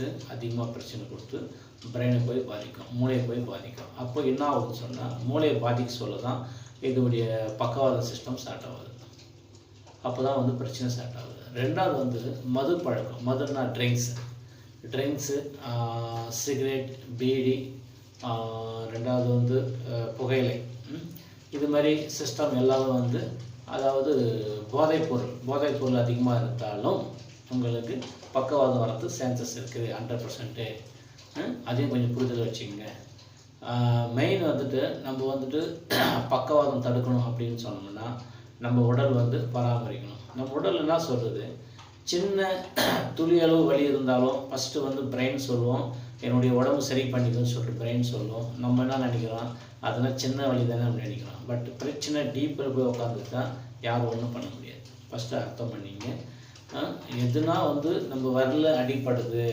வந்துட்டு அதிகமாக பிரச்சனை கொடுத்து பிரெயினை போய் பாதிக்கும், மூளையை போய் பாதிக்கும். அப்போ என்ன ஆகுதுன்னு சொன்னால் மூளையை பாதிக்க சொல்ல தான் இதோடைய பக்கவாத சிஸ்டம் ஸ்டார்ட் ஆகுது. அப்போ தான் வந்து பிரச்சனை ஸ்டார்ட் ஆகுது. ரெண்டாவது வந்து மது பழக்கம். மதுன்னா ட்ரிங்க்ஸு, சிகரெட், பீடி, ரெண்டாவது வந்து புகையிலை, இது மாதிரி சிஸ்டம் எல்லாமே வந்து அதாவது போதைப்பொருள் அதிகமாக இருந்தாலும் உங்களுக்கு பக்கவாதம் வரது சான்சஸ் இருக்குது 100%. அதையும் கொஞ்சம் புரிதல் வச்சுக்கோங்க. மெயின் வந்துட்டு நம்ம வந்துட்டு பக்கவாதம் தடுக்கணும் அப்படின்னு சொன்னோம்னா நம்ம உடல் வந்து பராமரிக்கணும். நம்ம உடல் என்ன சொல்கிறது, சின்ன துளி அளவு வலி இருந்தாலும் ஃபஸ்ட்டு வந்து பிரெயின் சொல்லுவோம், என்னுடைய உடம்பு சரி பண்ணிக்கணும்னு சொல்லிட்டு பிரெயின் சொல்லுவோம். நம்ம என்ன நினைக்கிறோம், அதெல்லாம் சின்ன வலி தானே அப்படி நினைக்கிறோம். பட் பிரச்சனை டீப்பில் போய் உட்காந்துட்டா யாரும் ஒன்றும் பண்ண முடியாது. ஃபஸ்ட்டு அர்த்தம் பண்ணிங்க. எதுனா வந்து நம்ம வரல அடிப்படுது